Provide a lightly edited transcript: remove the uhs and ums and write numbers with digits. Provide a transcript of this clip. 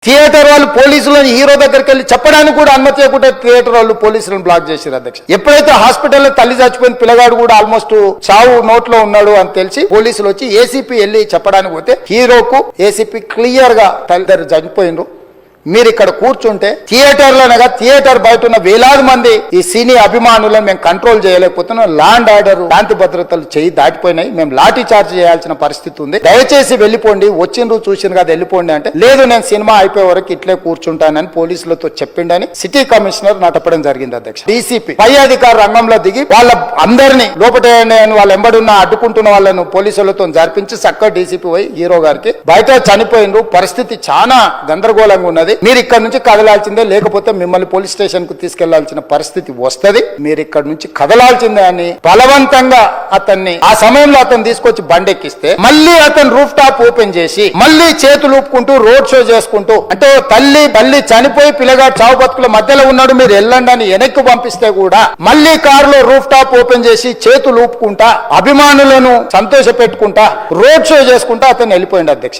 Theatre వాళ్ళు పోలీసులను hero దగ్గరికి వెళ్ళి చెప్పడానికి కూడా అనుమతి లేకుండా థియేటర్ వాళ్ళు పోలీసులను బ్లాక్ చేశారు అధ్యక్ష. ఎప్పుడైతే హాస్పిటల్లో తల్లి చచ్చిపోయిన పిల్లగాడు కూడా ఆల్మోస్ట్ చావు నోట్లో ఉన్నాడు అని తెలిసి పోలీసులు వచ్చి ఏసీపీ వెళ్ళి చెప్పడానికి పోతే హీరోకు ఏసీపీ క్లియర్ గా తల్లిదండ్రులు చనిపోయినరు, మీరు ఇక్కడ కూర్చుంటే థియేటర్లోనగా థియేటర్ బయట ఉన్న వేలాది మంది ఈ సినీ అభిమానులను మేము కంట్రోల్ చేయలేకపోతున్నాం, ల్యాండ్ ఆర్డర్ శాంతి భద్రతలు చేయి దాటిపోయినాయి, మేము లాఠీ చార్జ్ చేయాల్సిన పరిస్థితి ఉంది, దయచేసి వెళ్ళిపోండి, వచ్చిండ్రు చూసిన కదా వెళ్ళిపోండి అంటే లేదు నేను సినిమా అయిపోయే వరకు ఇట్లే కూర్చుంటానని పోలీసులతో చెప్పిండని సిటీ కమిషనర్ నాటపడం జరిగింది అధ్యక్ష. డీసీపీ పై అధికార రంగంలో దిగి వాళ్ళ అందరినీ లోపటేయండి అని వాళ్ళ ఎంబడున్న అడ్డుకుంటున్న వాళ్ళను పోలీసులతో జరిపించి చక్కగా డీసీపీ పోయి హీరో గారికి బయట చనిపోయిండ్రు, పరిస్థితి చాలా గందరగోళంగా ఉన్నది, మీరు ఇక్కడ నుంచి కదలాల్సిందే లేకపోతే మిమ్మల్ని పోలీస్ స్టేషన్ కు తీసుకెళ్లాల్సిన పరిస్థితి వస్తుంది, మీరు ఇక్కడ నుంచి కదలాల్సిందే అని బలవంతంగా అతన్ని ఆ సమయంలో అతను తీసుకొచ్చి బండెక్కిస్తే మళ్ళీ అతను రూఫ్ టాప్ ఓపెన్ చేసి మళ్ళీ చేతులు ఊపుకుంటూ రోడ్ షో చేసుకుంటూ అంటే తల్లి చనిపోయి పిల్లగాడు చావు బతుకుల మధ్యలో ఉన్నాడు మీరు వెళ్ళండి అని వెనక్కి పంపిస్తే కూడా మళ్ళీ కారులో రూఫ్ టాప్ ఓపెన్ చేసి చేతులు ఊపుకుంటా అభిమానులను సంతోష పెట్టుకుంటా రోడ్ షో చేసుకుంటా అతను వెళ్ళిపోయింది అధ్యక్ష.